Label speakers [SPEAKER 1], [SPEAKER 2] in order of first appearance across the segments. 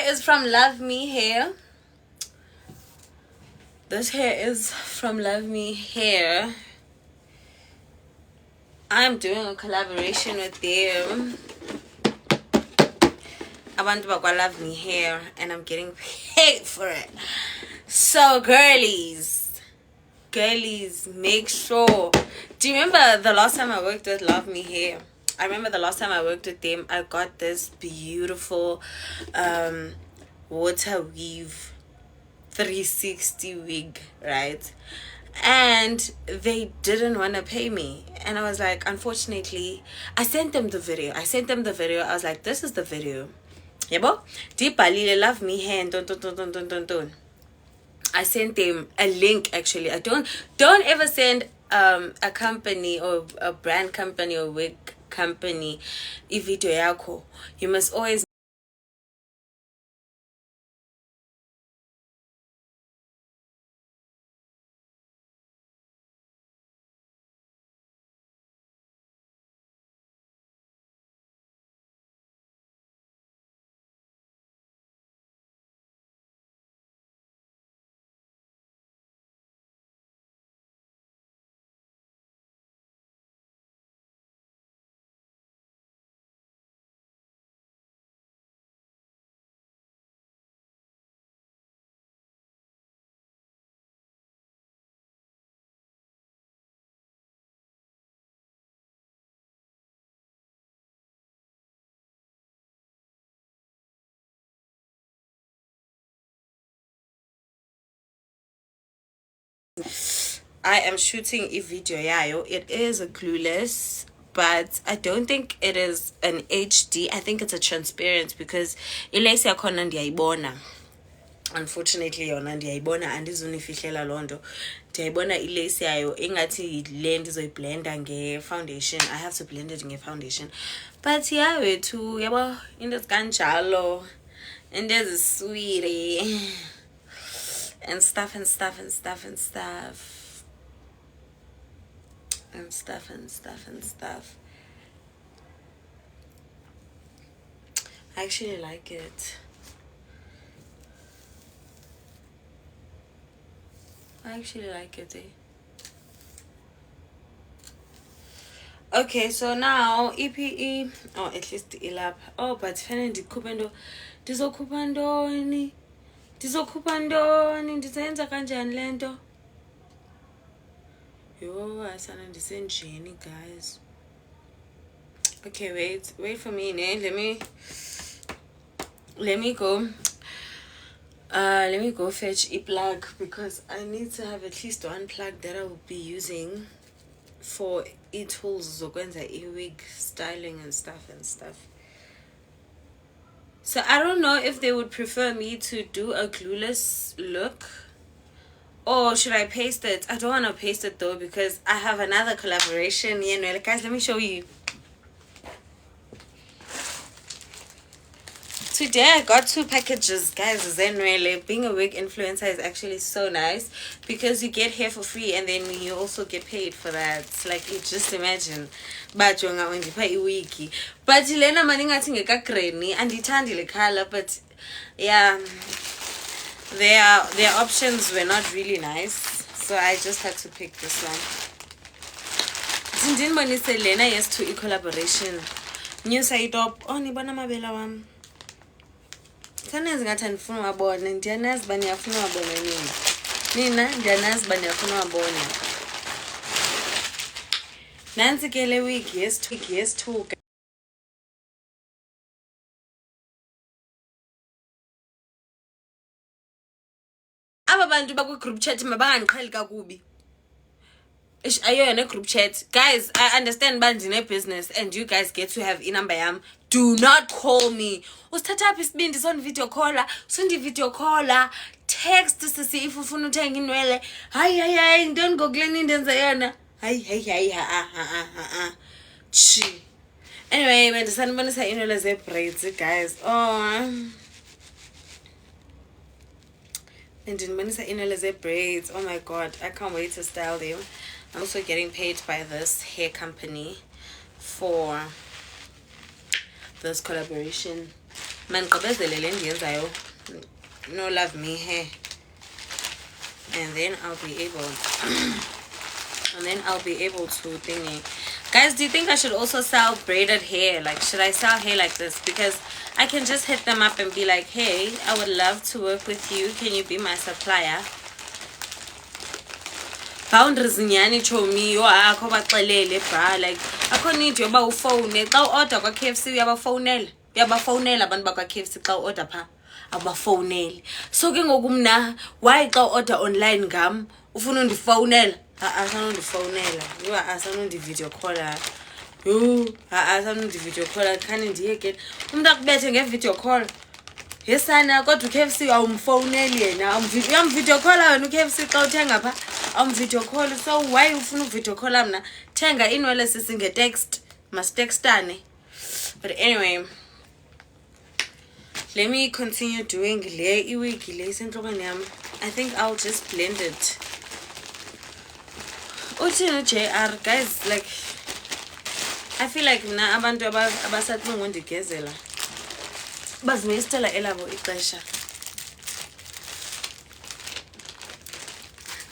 [SPEAKER 1] is from Love Me Hair. This hair is from Love Me Hair. I'm doing a collaboration with them. I want to Love Me Hair, and I'm getting paid for it. So girlies, make sure. Do you remember the last time I worked with Love Me Hair? I remember the last time I worked with them, I got this beautiful water weave 360 wig, right? And they didn't want to pay me, and I was like, unfortunately, I sent them the video. I was like, this is the video. Yebo, Deepalile Love Me Hair. I sent them a link. Actually, I don't ever send a company or a brand company or wig company a video yako. You must always I am shooting a video yayo. It is a Clueless, but I don't think it is an HD. I think it's a transparent because ilesi yakhona ndiyayibona. Unfortunately yona ndiyayibona andizunifihlela loo nto. Ndiyayibona ilesi yayo ingathi le ndizoyiblenda nge-foundation. I have to blend it nge-foundation. But yeah, wethu yabo into ezikanjalo, into ezisweetie and stuff. I actually like it. Eh? Okay, so now EPE, or at least ilap. Oh, but fanele ndikhuphe ndo. Ndizokhupha ntoni? Ndizenza kanjani le nto? Yo, asana ndisenjeni, guys. Okay, wait for me, ne? Let me go. Let me go fetch a plug because I need to have at least one plug that I will be using for tools zokwenza wig styling and stuff. So I don't know if they would prefer me to do a glueless look or should I paste it. I don't want to paste it though because I have another collaboration. You know, guys, let me show you. Today I got 2 packages, guys. Zenwele, being a wig influencer is actually so nice because you get hair for free and then you also get paid for that. It's like, you just imagine but jonga undipha iwiki but lena mani ngathi ngekagreni andithandi le color, but yeah, their options were not really nice, so I just had to pick this one. Ndinibonise lena yes to collaboration new side up. Oh, nibona mabela wam. Sanezi ngathi andifuna wabona. Ndiyanazi bani yafuna wabona nina ndiyanazi bani yafuna wabona. Nansi ke le week yes to aba bantu bakwi group chat mabangandiqheli kakubi. Ayona group chat, guys. I understand bandine business and you guys get to have number yam. Do not call me. Usithatha apha isibindi son video caller, video caller, text sisi if ufuna uthenga inwele. Hayi don't go gleni ndenza yona. Hayi chi. Anyway, bendisanibonisa inwele ze braids, guys. Oh, ndinibonisa inwele ze braids. Oh my god, I can't wait to style them. I'm also getting paid by this hair company for this collaboration. Mandigqibezele le ndiyenzayo. No Love Me hair. And then I'll be able to thingy. Guys, do you think I should also sell braided hair? Like, should I sell hair like this? Because I can just hit them up and be like, hey, I would love to work with you. Can you be my supplier? Boundaries nyani chomi yo akho baxelele bra, like akho need yoba ufone xa order kwa KFC uyabafonela abantu bakwa KFC xa order pha abafoneli. So ke ngoku mna why xa order online ngam ufuna undifonela? Asanondifonela yo, asanondivideo call yo, asanondivideo call. Khani ndiyeke umuntu akubethe ngevideo call. Yesana kodwa uKFC awumfoneli yena, uyamvideo call wena uKFC xa uthenga pha video call. So why ufuna video call mna? Thenga inwele sisinge text, mas textane. But anyway, let me continue doing le iwig le senhlokweni yami. I think I'll just blend it. Uthini JR guys, like I feel like mna abantu abasathi ngondigezela bazimestela elabo ixesha.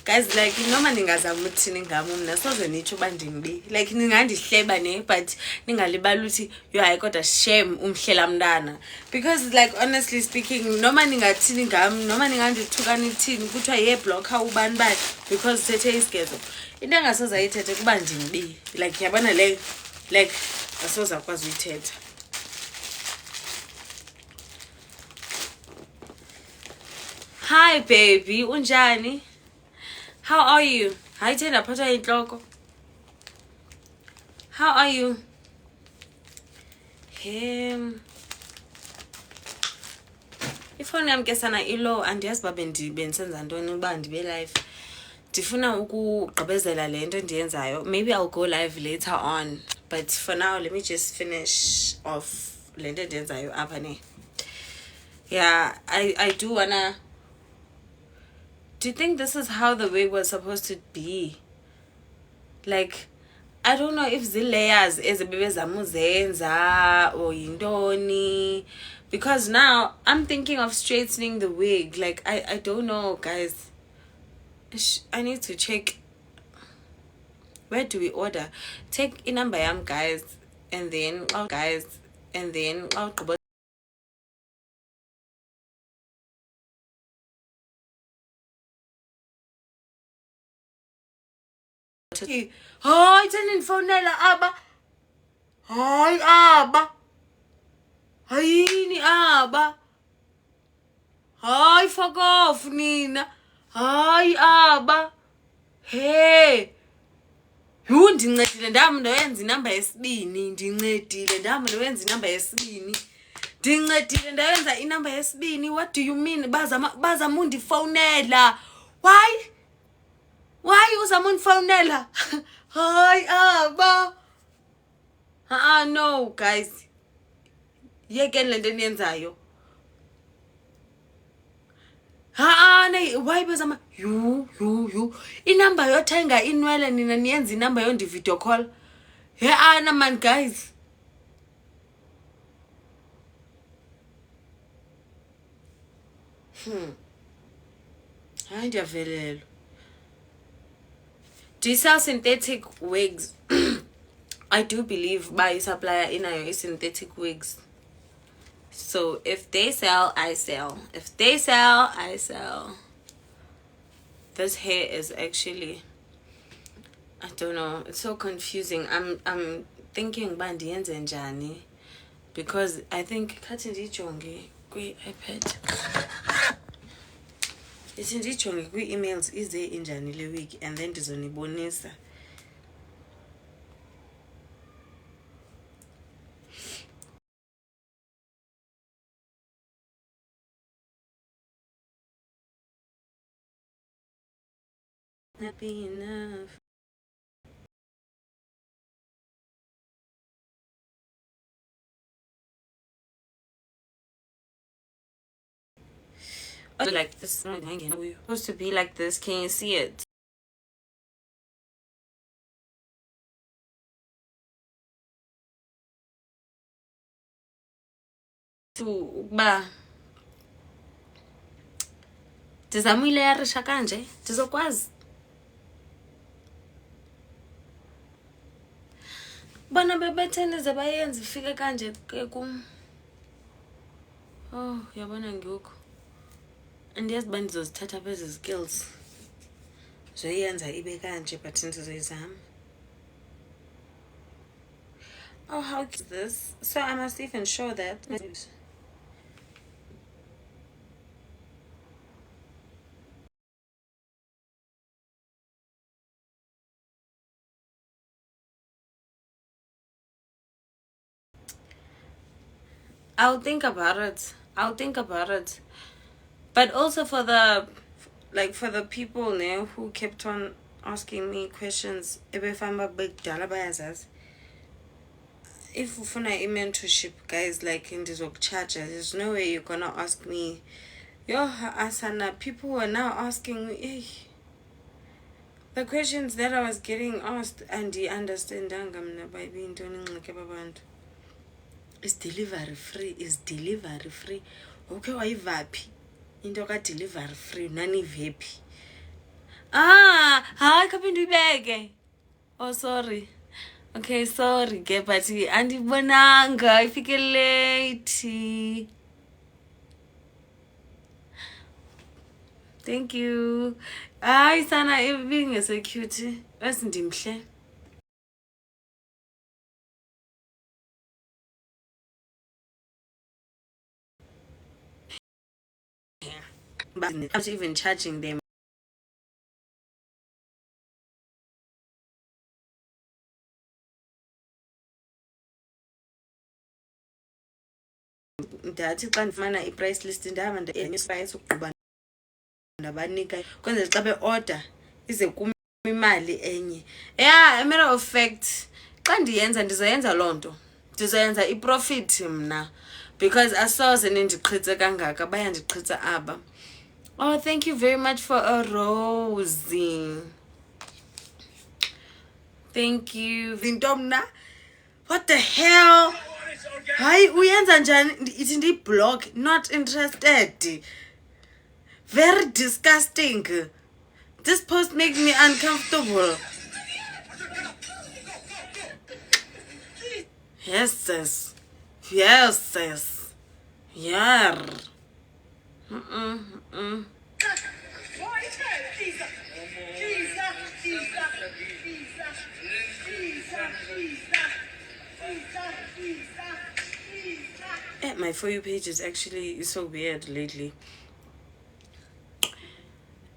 [SPEAKER 1] Guys, like noma ningazama ukuthini ngamo mna soze nitsho bandimbi, like ningandihleba ne, but ningalibala uthi yo hayi kodwa shame umhlela mntana. Because like honestly speaking, noma ningathini ngam, noma ningandithukana ithini kuthiwa ye blocker ubani bani because thethe isigezo, into engasoza ayithethe kuba ndimbi. Like yabona le, like asoza kwazi uyithetha. Hi baby, unjani? How are you? Hi Tena, phatha inhloko. How are you? Ifoni yami ke sana ilo, andiyazi uba bendisenza ntoni uba ndibe live. Ndifuna ukugqibezela le nto ndiyenzayo. Maybe I'll go live later on, but for now let me just finish off le nto ndiyenzayo apha ne. Yeah, I do wanna. Do you think this is how the wig was supposed to be? Like, I don't know if the layers ezibebezamuzenza or yintoni, because now I'm thinking of straightening the wig. Like I don't know, guys. I need to check. Where do we order? Take a number yam, guys, and then I'll hayi seninifonela aba, hayi aba, hayini aba, hayi fuck off nina, hayi aba, hey yhu ndincedile ndam ndoyenza inamba yesibini, ndincedile ndam ndoyenza inamba yesibini, ndincedile ndayenza inamba yesibini. What do you mean bazama undifonela? Why uzama undifonela? Hayi aba, no guys, yekeni le nto eniyenzayo. Why bezama you inamba yothenga inwele nina niyenza inamba yondi video call? Ana man guys. Hayi ndiyavelelwa. Do you sell synthetic wigs? I do believe by supplier inayo synthetic wigs. So if they sell, I sell. If they sell, I sell. This hair is actually, I don't know, it's so confusing. I'm thinking bandi yenze njani, because I think kathi ndijonge kwi iPad. Ithi ndijonge kwi emails ize injani le week and then ndizonibonisa. Happy enough. Like this, supposed to be like this. Can you see it? ukuba ndizamile yarisha kanje ndizokwazi bona bebetheni ze bayenze ifike kanje ke kum. Oh yabona ngoku andiyazi uba ndizozithatha apha ezi skills zoyenza ibe kanje but ndizoyizama. Oh, how is this? So I must even show that. I'll think about it. But also for the people now who kept on asking me questions, if I'm a big bayazas. If you find a mentorship, guys, like in this work charge, there's no way you're gonna ask me. Yo, Asana, people are now asking me the questions that I was getting asked, and the understand by being doing like abantu. Is delivery free? Okay, why vapi? Into ka delivery free, nani vapi? Hi, kapindu bege. Oh, sorry. Okay, sorry, but andibonanga ifike late. Thank you. Hayi sana ibinge cute. Asindimhle. But I'm not even charging them. Ndathi xa ndifumana i-price list ndihamba ndiprice ukugqiba ndabanika kwenzela xa be-order ize kum imali enye. Yeah, a matter of fact xa ndiyenza ndizoyenza loo nto, ndizoyenza i-profit mna because asoze nindiqhitse kangaka, bayandiqhitsa aba. Oh, thank you very much for a rose. Thank you. Vintomna, what the hell? Hayi uyenza njani? Ithi ndi-block, not interested. Very disgusting. This post makes me uncomfortable. Yes, sis. Yeah. My For You page is actually so weird lately.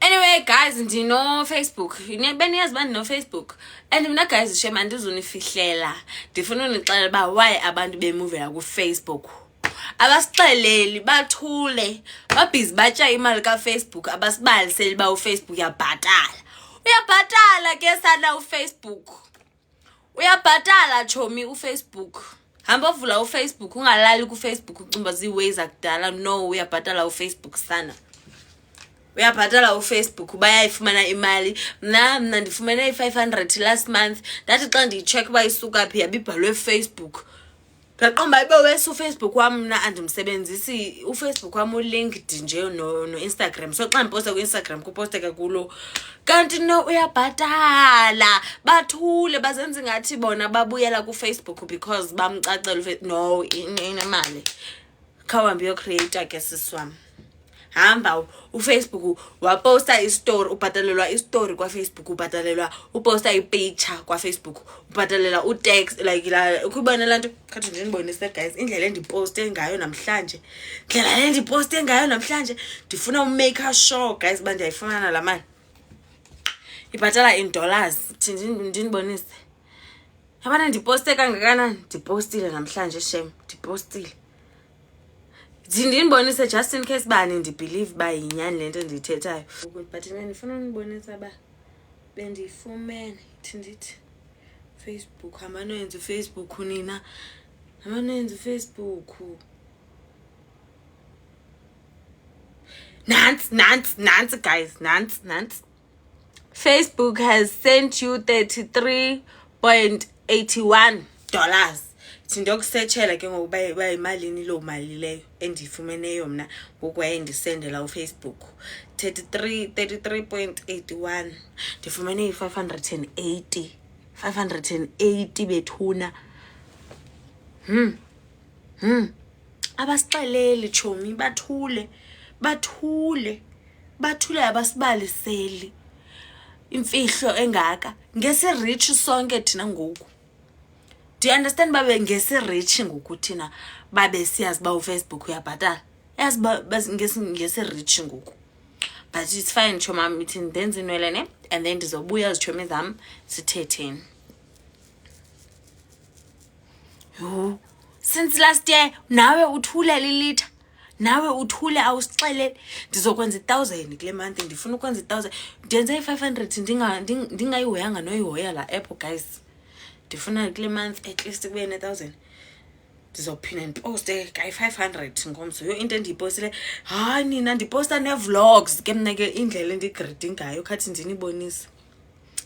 [SPEAKER 1] Anyway, guys, ndino Facebook. Beniyazi uba ndino Facebook. And mina guys shame andizunifihlela. Ndifuna unixelela uba why abantu bemuvela ku-Facebook. Abasixeleli bathule. Babhizi batya imali ka-Facebook. Abasibaliseli uba uFacebook uyabhatala. Uyabhatala ke sana uFacebook. Uyabhatala chomi uFacebook. Hamba vula uFacebook ungalali kuFacebook ucimba ziways akudala. No, uyabhatala uFacebook sana. Uyabhatala uFacebook bayayifumana imali. Mna ndifumene i-500 last month. Ndathi xa ndiyicheck uba isuka phi yabibhalwe Facebook. Ndaqomba ibe wesi uFacebook wam mna andimsebenzisi uFacebook wam ulinked nje no Instagram. So xa ndiposta ku-Instagram kuposteka kulo. Kanti no uyabhatala. Bathule bazenza ngathi bona babuyela kuFacebook because bamcacela no inemali. Khawuhambe uyocreator ke siswam. Hamba uFacebook waposta istory ubhatalelwa istory kwaFacebook, ubhatalelwa uposta ipicture kwaFacebook, ubhatalela utext like la ukubona lanto khathi nje ndibonise guys indlela endiposte ngayo namhlanje. Indlela endiposte ngayo namhlanje ndifuna umake sure guys ba ndiyayifumana la mali. Ibhatala in dollars. Ndinibonise. Yabana ndiposte kangakanani? Ndipostile namhlanje shem, ndipostile. Ndinibonise just in case bani ndibelieve ba yinyani lento endiyithethayo. But mina ndifuna unibonisa ba bendifumene ndithi Facebook hamba noyenza Facebook nina. Hamba noyenza Facebook. Nance guys, nance. Facebook has sent you $33.81. Sindokusetshela ke ngokuba bayimalini lo mali leyo endiyifumeneyo mna ngokwaye ndisendela uFacebook 33.81 ndifumene 580 bethuna. Abasixeleli chomi, bathule abasibaliseli imfihlo engaka. Ngesi-rich sonke thina ngoku. Do you understand babe ngesi-rich ngoku thina babe siyazi ba uFacebook uyabhatala? Yazi ngesi-rich ngoku. But it's fine choma, mithi ndenze inwele ne, and then ndizobuya zichomi zam sithetheni. Yo, since last year nawe uthule lilitha, nawe uthule awusixeleli. Ndizokwenza 1000 kule month, ndifuna ukwenza 1000. Ndenze 500 ndingayihoyanga noyihoya la app guys. Ndifuna kule month at least kube 1000. Ndizophinda ndiposte guy 500 ngomso. Yo into endiyipostile, hayi nina ndiposta ne-vlogs ke mna ke indlela endigridi ngayo khathi ndinibonise.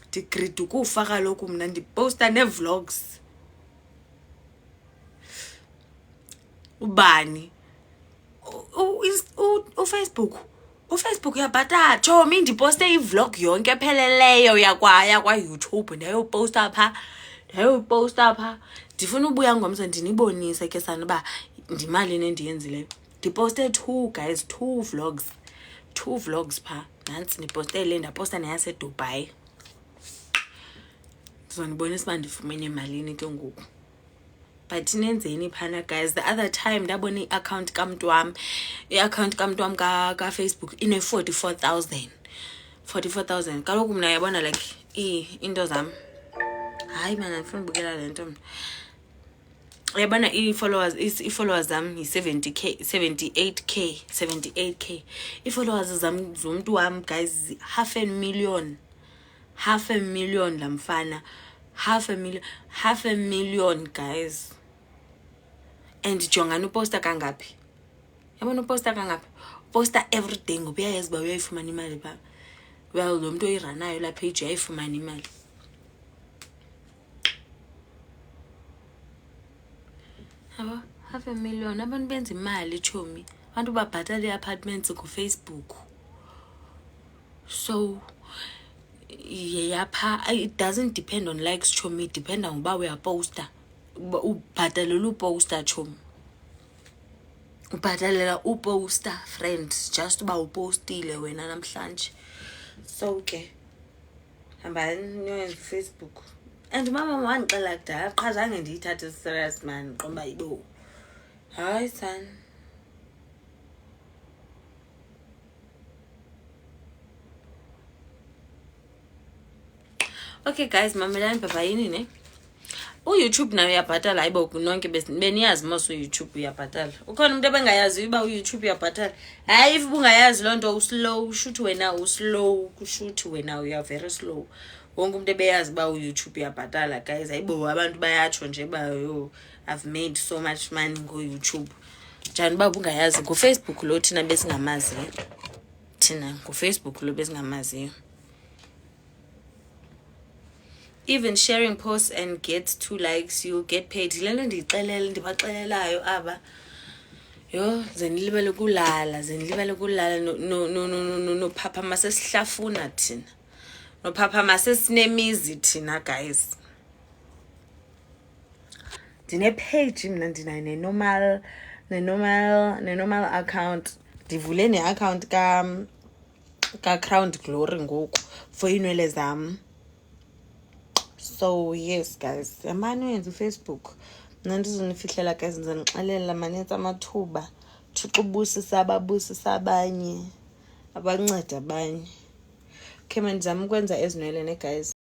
[SPEAKER 1] Ndigridi ukufa kaloku mna ndiposta ne-vlogs. Ubani uFacebook uyabhatala chomi, ndiposte ivlog yonke epheleleyo yakwa YouTube ndayoposta pha ndifuna ubuya ngomso ndinibonise ke sana ba ndimalini endiyenzileyo. Ndiposte 2 vlogs pha nansi ndipostele, ndaposta neyase Dubai. Ndizonibonisa uba ndifumene malini ke ngoku. But nenzeni phana guys, the other time ndabona i-account kamntwam ka-Facebook ine 44,000 kaloku mna yabona like into zam. Hayi mana ndifuna ubukela le nto mna. Yabona i-followers zam yi 78k. I-followers zam zomntu wam guys 500,000 lamfana. 500,000 guys. And jongana uposta kangapi? Yabona uposta kangapi? Posta everyday ngoba uyayazi uba uyayifumana imali pha. Well lo muntu oyiranayo la page uyayifumana imali. Yabo 500,000 abantu benza imali chomi. Abantu babhatala i-apartments kuFacebook. So yapha, it doesn't depend on likes chomi, it depend on uba uyaposta. Ubhatalela uposta chomi. Ubhatalela uposta friends, just uba upostile wena namhlanje. So ke hamba niyenze Facebook. And mama wandixela kudala qha zange ndiyithathe serious man, qomba ibo. Hayi son. Okay guys, mamelani baba yini ne? YouTube nayo uyabhatala hayibo nonke beniyazi mose YouTube uyabhatala. Ukhona umuntu ebengayazi uba YouTube uyabhatala. Hayi if bungayazi lonto uslow, shoot wena uslow, kushoot wena uya very slow. Wonke umuntu ebeyazi ba YouTube uyabhatala guys. Hayibo abantu bayatsho nje ba yo I've made so much money go YouTube. Njani ba bungayazi ku Facebook lo thina besingamazi. Thina ku Facebook lo besingamazi. Even sharing posts and get 2 likes, you'll get paid. Lento ndibaxelelayo aba. Yo, zenilibele kulala no papa masesihlafuna thina. No papa masesinemizi thina guys. Ndine page mina ndina normal account. Ndivule ne account ka Crown Glory ngoku for inwele zam. So yes guys, yamani wenza uFacebook. Mna ndizonifihlela guys, ndizonixelela manintsi amathuba. Thixo ubusisa ababusisa abanye, abanceda abanye. Okay man, ndizama ukwenza ezinwele ne guys.